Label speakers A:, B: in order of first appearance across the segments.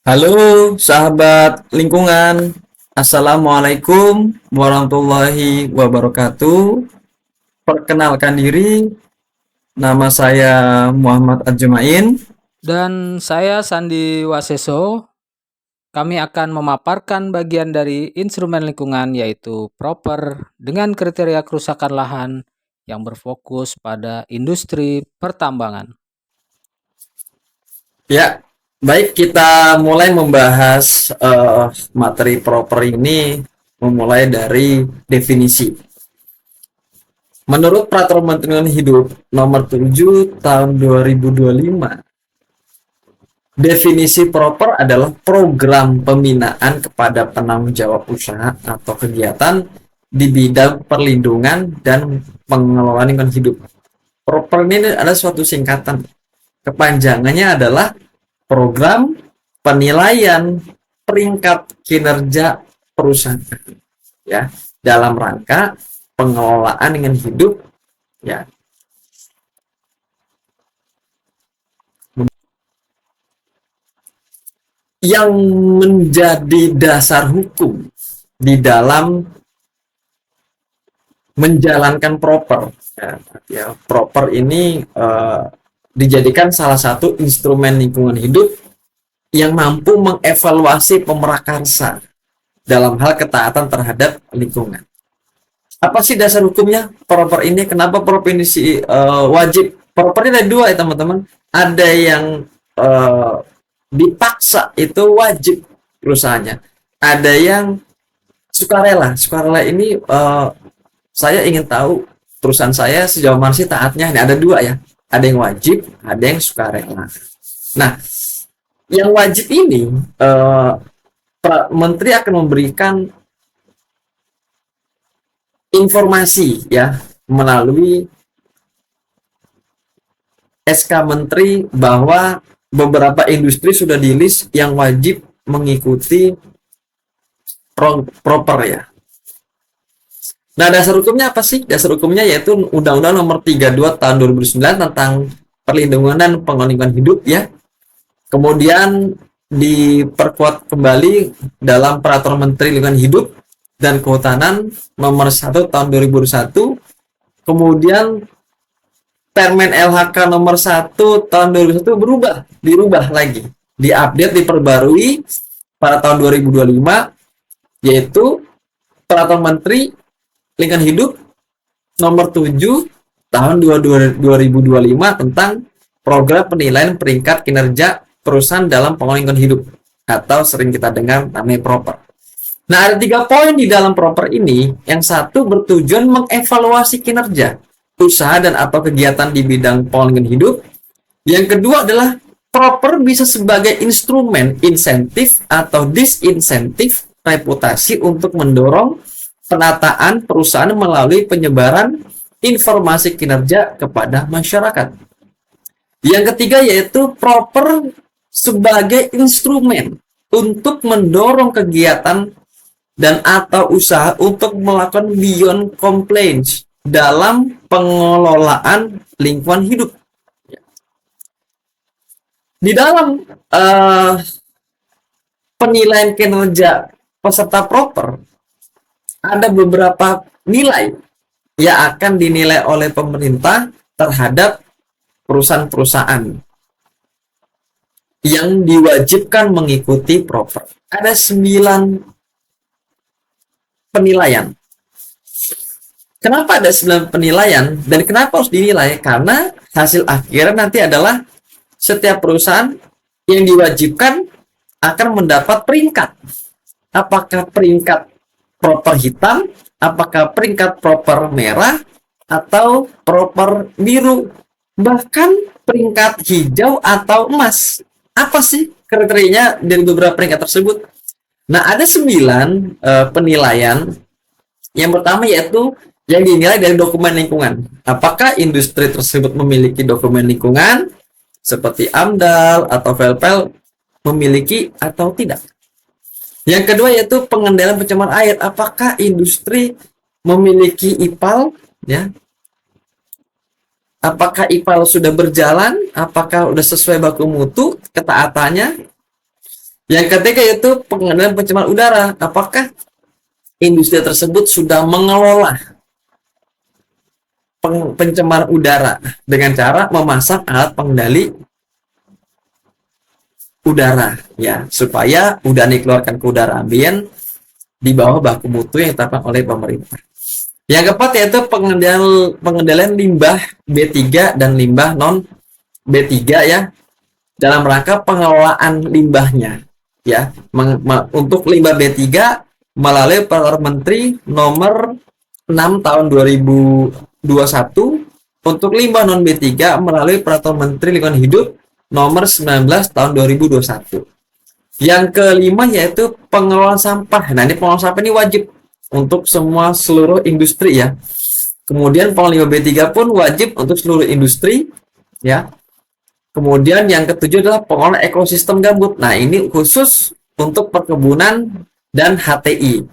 A: Halo sahabat lingkungan, Assalamualaikum warahmatullahi wabarakatuh. Perkenalkan diri, nama saya Muhammad Adjumain.
B: Dan saya Sandi Waseso, kami akan memaparkan bagian dari instrumen lingkungan yaitu proper dengan kriteria kerusakan lahan yang berfokus pada industri pertambangan.
A: Ya, baik kita mulai membahas materi proper ini memulai dari definisi. Menurut Peraturan Menteri Lingkungan Hidup Nomor 7 Tahun 2025, definisi proper adalah program pembinaan kepada penanggung jawab usaha atau kegiatan di bidang perlindungan dan pengelolaan lingkungan hidup. Proper ini adalah suatu singkatan. Kepanjangannya adalah program penilaian peringkat kinerja perusahaan, ya, dalam rangka pengelolaan lingkungan hidup, ya. Yang menjadi dasar hukum di dalam menjalankan proper, ya, proper ini dijadikan salah satu instrumen lingkungan hidup yang mampu mengevaluasi pemerakarsa dalam hal ketaatan terhadap lingkungan. Apa sih dasar hukumnya proper ini? Kenapa proper ini wajib? Proper ini ada dua ya teman-teman. Ada yang dipaksa, itu wajib perusahaannya. Ada yang sukarela. Sukarela ini saya ingin tahu perusahaan saya sejauh mana sih taatnya. Ini ada dua ya. Ada yang wajib, ada yang sukarela. Nah, yang wajib ini Menteri akan memberikan informasi ya melalui SK Menteri bahwa beberapa industri sudah di-list yang wajib mengikuti proper ya. Nah, dasar hukumnya apa sih? Dasar hukumnya yaitu Undang-Undang Nomor 32 Tahun 2009 tentang perlindungan dan pengelolaan hidup ya. Kemudian diperkuat kembali dalam Peraturan Menteri Lingkungan Hidup dan Kehutanan Nomor 1 Tahun 2021. Kemudian Permen LHK Nomor 1 Tahun 2021 dirubah lagi, diupdate, diperbarui pada tahun 2025, yaitu Peraturan Menteri Lingkungan Hidup Nomor 7 Tahun 2025 tentang program penilaian peringkat kinerja perusahaan dalam pengelolaan lingkungan hidup, atau sering kita dengar namanya proper. Nah, ada 3 poin di dalam proper ini. Yang satu bertujuan mengevaluasi kinerja usaha dan atau kegiatan di bidang pengelolaan hidup. Yang kedua adalah proper bisa sebagai instrumen insentif atau disinsentif reputasi untuk mendorong penataan perusahaan melalui penyebaran informasi kinerja kepada masyarakat. Yang ketiga yaitu proper sebagai instrumen untuk mendorong kegiatan dan atau usaha untuk melakukan beyond complaints dalam pengelolaan lingkungan hidup. Di dalam penilaian kinerja peserta proper, ada beberapa nilai yang akan dinilai oleh pemerintah terhadap perusahaan-perusahaan yang diwajibkan mengikuti proper. Ada 9 penilaian. Kenapa ada 9 penilaian dan kenapa harus dinilai? Karena hasil akhir nanti adalah setiap perusahaan yang diwajibkan akan mendapat peringkat. Apakah peringkat proper hitam, apakah peringkat proper merah, atau proper biru, bahkan peringkat hijau atau emas. Apa sih kriterianya dari beberapa peringkat tersebut? Nah, ada 9 penilaian. Yang pertama yaitu yang dinilai dari dokumen lingkungan. Apakah industri tersebut memiliki dokumen lingkungan seperti AMDAL atau VLPL memiliki atau tidak. Yang kedua yaitu pengendalian pencemaran air. Apakah industri memiliki IPAL ya? Apakah IPAL sudah berjalan? Apakah sudah sesuai baku mutu ketaatannya? Yang ketiga yaitu pengendalian pencemaran udara. Apakah industri tersebut sudah mengelola pencemaran udara dengan cara memasang alat pengendali udara ya, supaya udara dikeluarkan ke udara ambien di bawah baku mutu yang ditetapkan oleh pemerintah. Yang keempat yaitu pengendalian limbah B3 dan limbah non B3 ya, dalam rangka pengelolaan limbahnya ya. Untuk limbah B3 melalui Peraturan Menteri nomor 6 tahun 2021, untuk limbah non B3 melalui Peraturan Menteri Lingkungan Hidup nomor 19 tahun 2021. Yang kelima yaitu pengelolaan sampah. Nah, ini pengelolaan sampah ini wajib untuk semua seluruh industri ya. Kemudian pengelolaan limbah B3 pun wajib untuk seluruh industri ya. Kemudian yang ketujuh adalah pengelolaan ekosistem gambut. Nah, ini khusus untuk perkebunan dan HTI.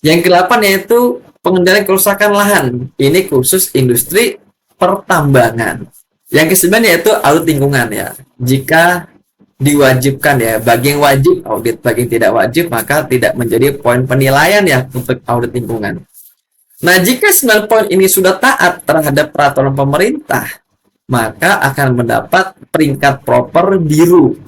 A: Yang kedelapan yaitu pengendalian kerusakan lahan. Ini khusus industri pertambangan. Yang kesembilan yaitu audit lingkungan ya. Jika diwajibkan ya, bagi yang wajib audit, bagi yang tidak wajib maka tidak menjadi poin penilaian ya untuk audit lingkungan. Nah, jika 9 poin ini sudah taat terhadap peraturan pemerintah, maka akan mendapat peringkat proper biru.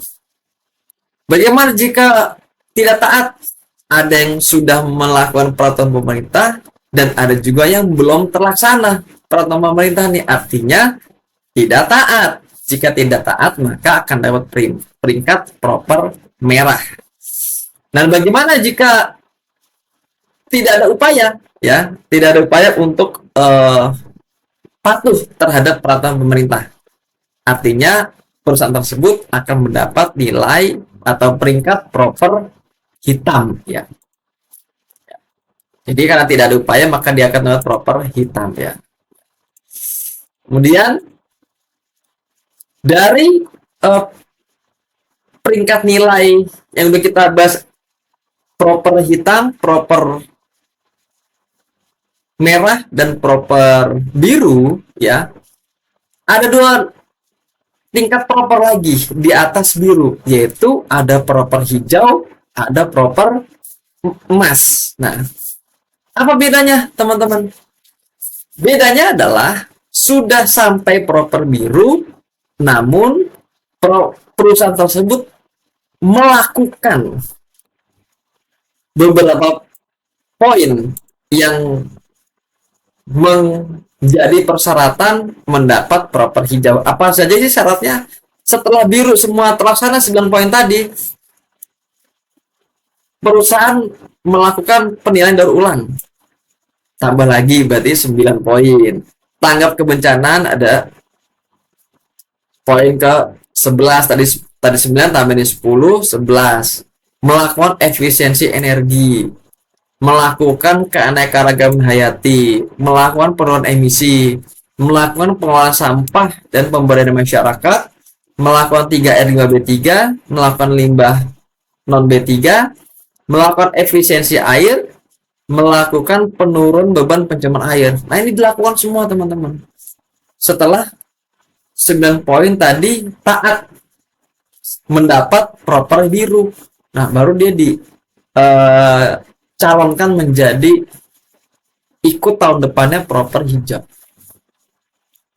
A: Bagaimana jika tidak taat? Ada yang sudah melakukan peraturan pemerintah dan ada juga yang belum terlaksana peraturan pemerintah nih, artinya tidak taat. Jika tidak taat maka akan dapat peringkat proper merah. Nah, bagaimana jika tidak ada upaya ya, tidak ada upaya untuk patuh terhadap peraturan pemerintah? Artinya perusahaan tersebut akan mendapat nilai atau peringkat proper hitam ya. Jadi karena tidak ada upaya maka dia akan mendapat proper hitam ya. Kemudian dari peringkat nilai yang udah kita bahas, proper hitam, proper merah, dan proper biru ya, ada dua tingkat proper lagi di atas biru, yaitu ada proper hijau, ada proper emas. Nah, apa bedanya teman-teman? Bedanya adalah sudah sampai proper biru, namun perusahaan tersebut melakukan beberapa poin yang menjadi persyaratan mendapat proper hijau. Apa saja sih syaratnya? Setelah biru semua terlaksana 9 poin tadi, perusahaan melakukan penilaian daur ulang. Tambah lagi berarti 9 poin. Tanggap kebencanaan ada poin ke 11, tadi 9 tambahin 10, 11. Melakukan efisiensi energi, melakukan keanekaragaman hayati, melakukan penurunan emisi, melakukan pengelolaan sampah dan pemberdayaan masyarakat, melakukan 3R 5B3, melakukan limbah non B3, melakukan efisiensi air, melakukan penurun beban pencemaran air. Nah, ini dilakukan semua teman-teman. Setelah 9 poin tadi taat, mendapat proper biru. Nah, baru dia dicalonkan menjadi ikut tahun depannya proper hijau.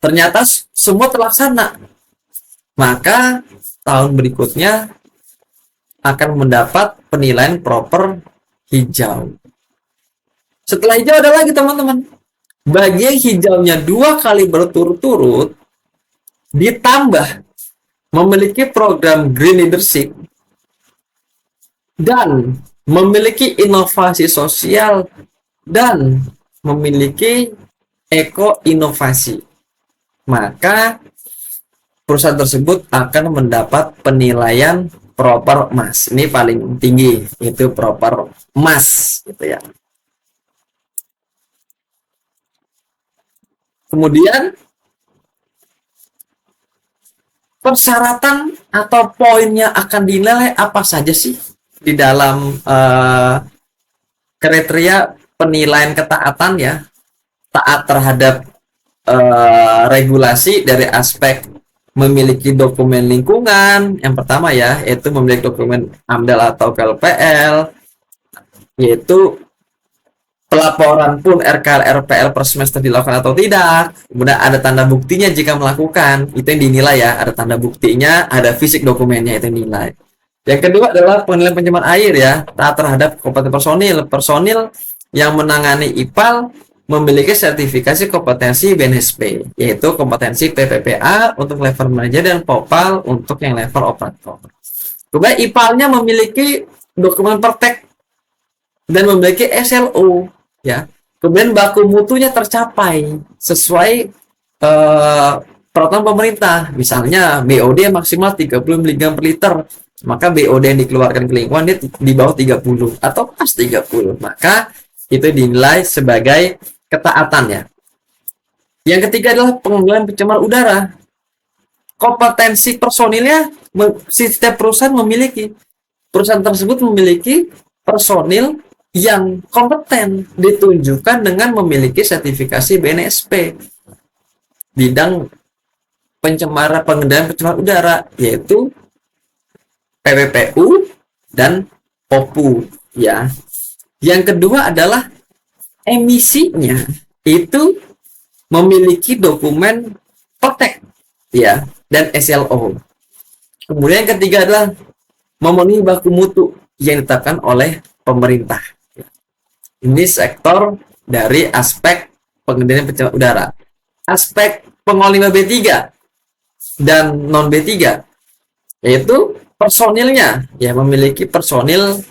A: Ternyata semua terlaksana. Maka tahun berikutnya akan mendapat penilaian proper hijau. Setelah hijau ada lagi teman-teman. Bagi yang hijaunya 2 kali berturut-turut, ditambah memiliki program green leadership dan memiliki inovasi sosial dan memiliki eko-inovasi, maka perusahaan tersebut akan mendapat penilaian proper emas. Ini paling tinggi, itu proper emas gitu ya. Kemudian persyaratan atau poinnya akan dinilai apa saja sih di dalam kriteria penilaian ketaatan ya, taat terhadap regulasi dari aspek memiliki dokumen lingkungan. Yang pertama ya, yaitu memiliki dokumen AMDAL atau KLPL, yaitu pelaporan pun RKL RPL per semester dilakukan atau tidak. Kemudian ada tanda buktinya jika melakukan, itu yang dinilai ya. Ada tanda buktinya, ada fisik dokumennya, itu yang dinilai. Yang kedua adalah penilaian pencemaran air ya, taat terhadap kompeten personil. Personil yang menangani IPAL memiliki sertifikasi kompetensi BNSP, yaitu kompetensi PPPA untuk level manajer dan POPAL untuk yang level operator. Kemudian IPAL-nya memiliki dokumen praktek dan memiliki SLO ya. Kemudian baku mutunya tercapai sesuai peraturan pemerintah. Misalnya BOD maksimal 30 mg per liter, maka BOD yang dikeluarkan ke lingkungan dia di bawah 30 atau pas 30, maka itu dinilai sebagai ketaatan ya. Yang ketiga adalah pengendalian pencemaran udara. Kompetensi personilnya setiap perusahaan memiliki. Perusahaan tersebut memiliki personil yang kompeten, ditunjukkan dengan memiliki sertifikasi BNSP bidang pengendalian pencemaran udara, yaitu PPPU dan POPU ya. Yang kedua adalah emisinya itu memiliki dokumen POTEK ya dan SLO. Kemudian yang ketiga adalah memenuhi baku mutu yang ditetapkan oleh pemerintah. Ini sektor dari aspek pengendalian pencemaran udara. Aspek pengolahan limbah B3 dan non B3 yaitu personilnya ya, memiliki personil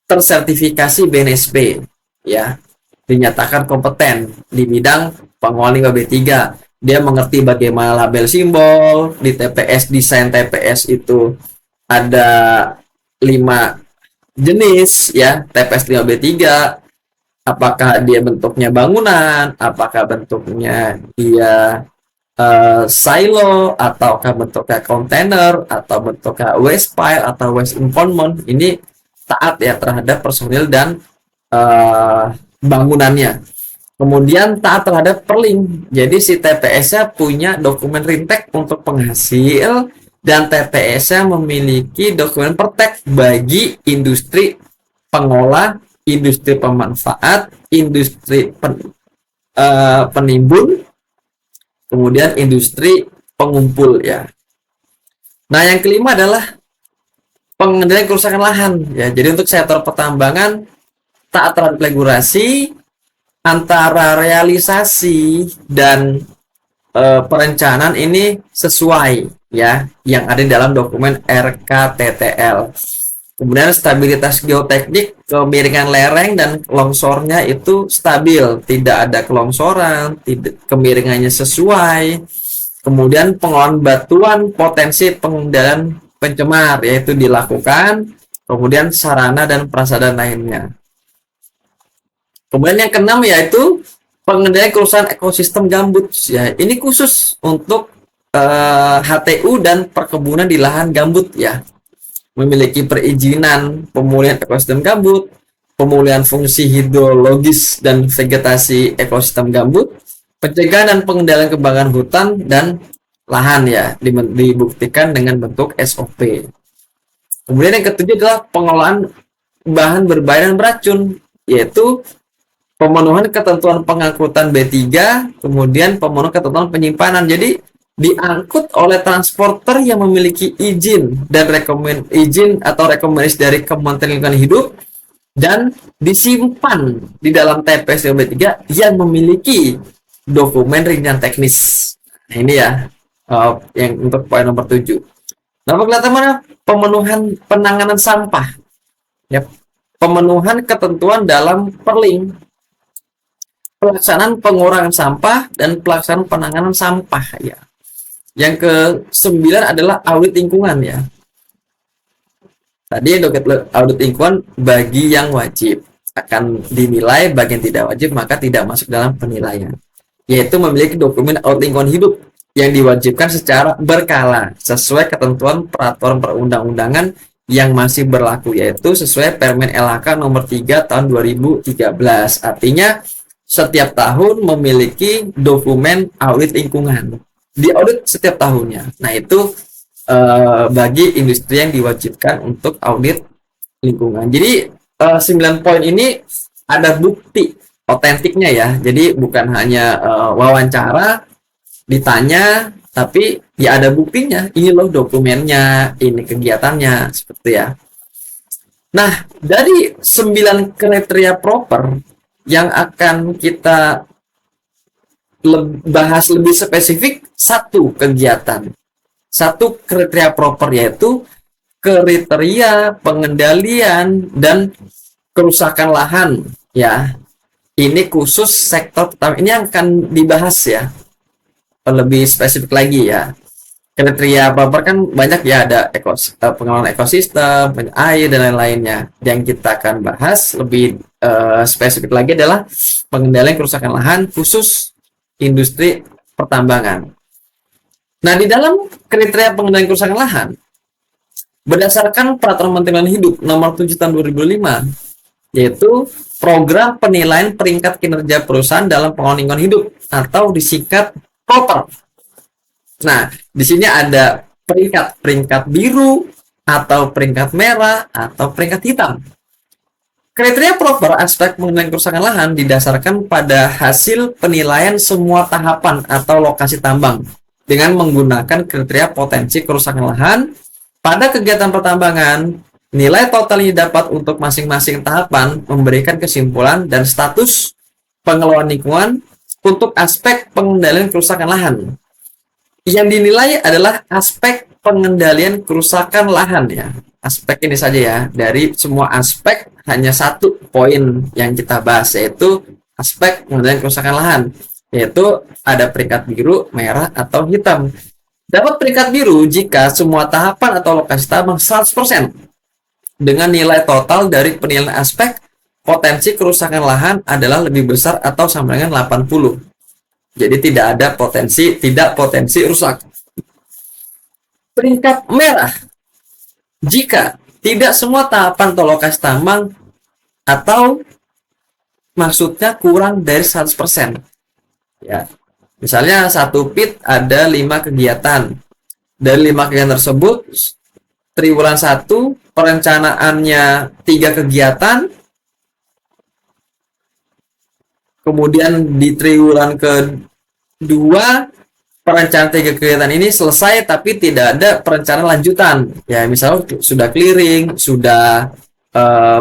A: tersertifikasi BNSP ya, dinyatakan kompeten di bidang pengolahan limbah B3. Dia mengerti bagaimana label simbol, di TPS, desain TPS itu ada 5 jenis ya, TPS 5B3, apakah dia bentuknya bangunan, apakah bentuknya dia silo, ataukah bentuknya kontainer, atau bentuknya waste pile atau waste impoundment. Ini taat ya terhadap personil dan bangunannya. Kemudian taat terhadap perling. Jadi si TPS-nya punya dokumen rintek untuk penghasil, dan TPS-nya memiliki dokumen pertek bagi industri pengolah, industri pemanfaat, industri penimbun, kemudian industri pengumpul ya. Nah, yang kelima adalah pengendalian kerusakan lahan ya. Jadi untuk sektor pertambangan taat terhadap regulasi antara realisasi dan perencanaan ini sesuai ya, yang ada di dalam dokumen RKTTL. Kemudian stabilitas geoteknik, kemiringan lereng dan longsornya itu stabil, tidak ada kelongsoran, kemiringannya sesuai. Kemudian pengolahan batuan, potensi pengendalian pencemar yaitu dilakukan. Kemudian sarana dan prasarana lainnya. Kemudian yang keenam yaitu pengendalian kerusakan ekosistem gambut ya. Ini khusus untuk HTU dan perkebunan di lahan gambut ya. Memiliki perizinan pemulihan ekosistem gambut, pemulihan fungsi hidrologis dan vegetasi ekosistem gambut, pencegahan dan pengendalian kebakaran hutan dan lahan ya, dibuktikan dengan bentuk SOP. Kemudian yang ketujuh adalah pengolahan bahan berbahaya dan beracun, yaitu pemenuhan ketentuan pengangkutan B3, kemudian pemenuhan ketentuan penyimpanan. Jadi diangkut oleh transporter yang memiliki izin dan izin atau rekomendasi dari Kementerian Lingkungan Hidup, dan disimpan di dalam TPS B3 yang memiliki dokumen rincian teknis. Nah, ini ya yang untuk poin nomor 7. Nah, kelihatan mana pemenuhan penanganan sampah ya, pemenuhan ketentuan dalam perling, pelaksanaan pengurangan sampah dan pelaksanaan penanganan sampah ya. Yang ke-9 adalah audit lingkungan ya. Tadi audit lingkungan bagi yang wajib akan dinilai, bagi yang tidak wajib maka tidak masuk dalam penilaian. Yaitu memiliki dokumen audit lingkungan hidup yang diwajibkan secara berkala sesuai ketentuan peraturan perundang-undangan yang masih berlaku, yaitu sesuai Permen LHK nomor 3 tahun 2013. Artinya setiap tahun memiliki dokumen audit lingkungan. diaudit setiap tahunnya. Nah, itu bagi industri yang diwajibkan untuk audit lingkungan. Jadi 9 poin ini ada bukti otentiknya ya. Jadi bukan hanya wawancara, ditanya, tapi ya ada buktinya. Ini loh dokumennya, ini kegiatannya, seperti ya. Nah, dari 9 kriteria proper yang akan kita bahas lebih spesifik, satu kegiatan, satu kriteria proper, yaitu kriteria pengendalian dan kerusakan lahan ya. Ini khusus sektor pertama, ini akan dibahas ya lebih spesifik lagi ya. Kriteria proper kan banyak ya, ada pengelolaan ekosistem, air dan lain-lainnya. Yang kita akan bahas lebih spesifik lagi adalah pengendalian kerusakan lahan khusus industri pertambangan. Nah, di dalam kriteria pengendalian kerusakan lahan, berdasarkan Peraturan Menteri Lingkungan Hidup Nomor 7 Tahun 2005, yaitu Program Penilaian Peringkat Kinerja Perusahaan dalam Pengelolaan Lingkungan Hidup atau disingkat PROPER. Nah, di sini ada peringkat biru atau peringkat merah atau peringkat hitam. Kriteria proper aspek pengendalian kerusakan lahan didasarkan pada hasil penilaian semua tahapan atau lokasi tambang dengan menggunakan kriteria potensi kerusakan lahan pada kegiatan pertambangan. Nilai total yang didapat untuk masing-masing tahapan memberikan kesimpulan dan status pengelolaan lingkungan untuk aspek pengendalian kerusakan lahan. Yang dinilai adalah aspek pengendalian kerusakan lahan ya. Aspek ini saja ya, dari semua aspek hanya satu poin yang kita bahas, yaitu aspek pengendalian kerusakan lahan, yaitu ada peringkat biru, merah, atau hitam. Dapat peringkat biru jika semua tahapan atau lokasi tambang 100% dengan nilai total dari penilaian aspek potensi kerusakan lahan adalah lebih besar atau sama dengan 80. Jadi tidak ada potensi rusak. Peringkat merah jika tidak semua tahapan atau lokasi tambang atau maksudnya kurang dari 100%. Ya. Misalnya satu pit ada 5 kegiatan. Dari 5 kegiatan tersebut, triwulan 1 perencanaannya 3 kegiatan. Kemudian di triwulan kedua perencanaan 3 kegiatan ini selesai tapi tidak ada perencanaan lanjutan. Ya, misalnya sudah clearing, sudah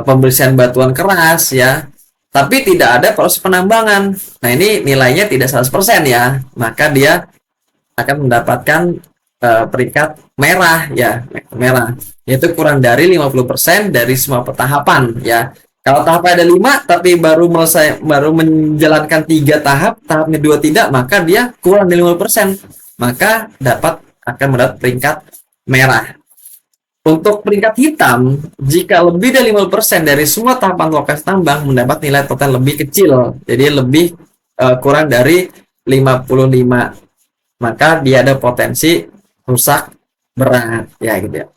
A: pembersihan batuan keras ya, tapi tidak ada proses penambangan. Nah, ini nilainya tidak 100% ya, maka dia akan mendapatkan peringkat merah ya, merah. Yaitu kurang dari 50% dari semua tahapan ya. Kalau tahapnya ada 5 tapi baru menjalankan 3 tahap, tahapnya 2 tidak, maka dia kurang dari 50%, maka akan mendapat peringkat merah. Untuk peringkat hitam, jika lebih dari 50% dari semua tahapan lokasi tambang mendapat nilai total lebih kecil, jadi lebih kurang dari 55, maka dia ada potensi rusak berat ya gitu ya.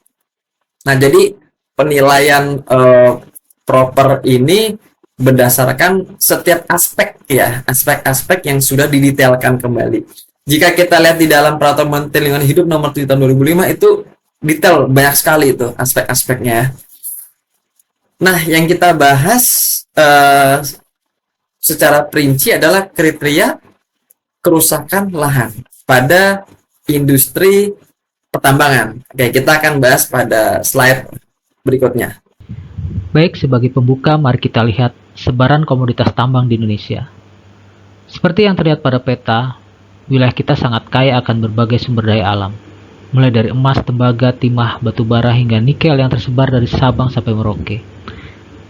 A: Nah, jadi penilaian proper ini berdasarkan setiap aspek ya, aspek-aspek yang sudah didetailkan kembali. Jika kita lihat di dalam Peraturan Menteri Lingkungan Hidup Nomor 7 Tahun 2005 itu detail banyak sekali itu aspek-aspeknya. Nah, yang kita bahas secara perinci adalah kriteria kerusakan lahan pada industri pertambangan. Oke, kita akan bahas pada slide berikutnya.
B: Baik, sebagai pembuka, mari kita lihat sebaran komoditas tambang di Indonesia. Seperti yang terlihat pada peta, wilayah kita sangat kaya akan berbagai sumber daya alam, mulai dari emas, tembaga, timah, batu bara, hingga nikel yang tersebar dari Sabang sampai Merauke.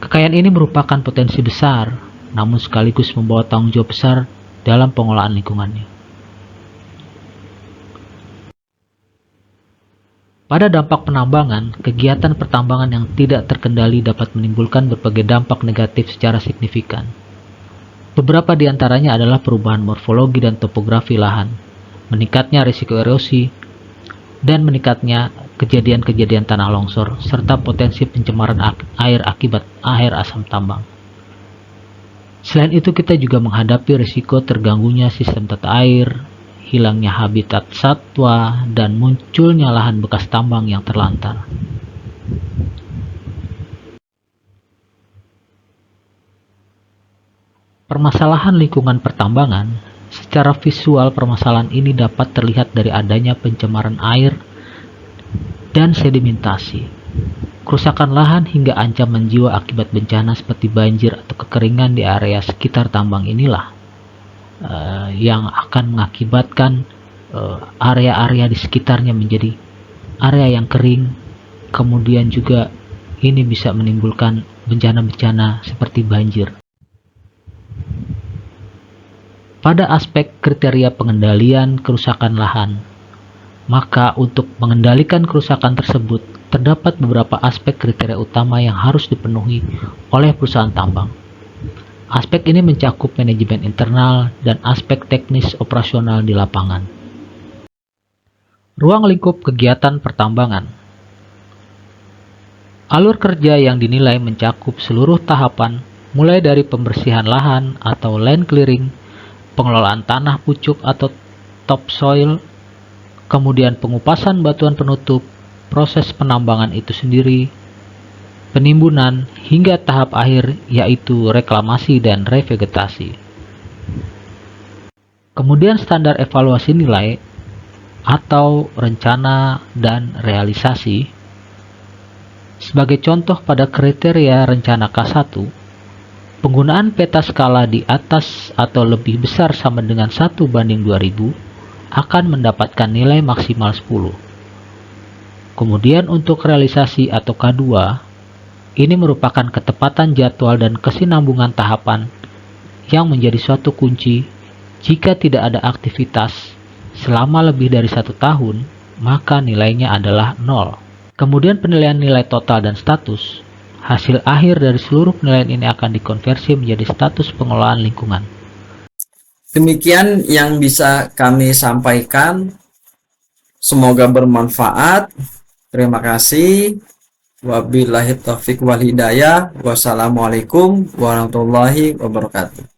B: Kekayaan ini merupakan potensi besar, namun sekaligus membawa tanggung jawab besar dalam pengelolaan lingkungannya. Pada dampak penambangan, kegiatan pertambangan yang tidak terkendali dapat menimbulkan berbagai dampak negatif secara signifikan. Beberapa di antaranya adalah perubahan morfologi dan topografi lahan, meningkatnya risiko erosi, dan meningkatnya kejadian-kejadian tanah longsor, serta potensi pencemaran air akibat air asam tambang. Selain itu, kita juga menghadapi risiko terganggunya sistem tata air,
C: hilangnya habitat satwa, dan munculnya lahan bekas tambang yang terlantar. Permasalahan lingkungan pertambangan. Secara visual, permasalahan ini dapat terlihat dari adanya pencemaran air dan sedimentasi, kerusakan lahan hingga ancaman jiwa akibat bencana seperti banjir atau kekeringan di area sekitar tambang inilah yang akan mengakibatkan area-area di sekitarnya menjadi area yang kering. Kemudian juga ini bisa menimbulkan bencana-bencana seperti banjir. Pada aspek kriteria pengendalian kerusakan lahan, maka untuk mengendalikan kerusakan tersebut terdapat beberapa aspek kriteria utama yang harus dipenuhi oleh perusahaan tambang. Aspek ini mencakup manajemen internal dan aspek teknis operasional di lapangan. Ruang lingkup kegiatan pertambangan. Alur kerja yang dinilai mencakup seluruh tahapan, mulai dari pembersihan lahan atau land clearing, pengelolaan tanah pucuk atau topsoil, kemudian pengupasan batuan penutup, proses penambangan itu sendiri, penimbunan, hingga tahap akhir yaitu reklamasi dan revegetasi. Kemudian standar evaluasi nilai atau rencana dan realisasi. Sebagai contoh pada kriteria rencana K1, penggunaan peta skala di atas atau lebih besar sama dengan 1:2000 akan mendapatkan nilai maksimal 10. Kemudian untuk realisasi atau K2, ini merupakan ketepatan jadwal dan kesinambungan tahapan yang menjadi suatu kunci. Jika tidak ada aktivitas selama lebih dari 1 tahun, maka nilainya adalah 0. Kemudian penilaian nilai total dan status. Hasil akhir dari seluruh penilaian ini akan dikonversi menjadi status pengelolaan lingkungan.
A: Demikian yang bisa kami sampaikan. Semoga bermanfaat. Terima kasih. Wabillahi taufiq wal hidayah. Wassalamualaikum warahmatullahi wabarakatuh.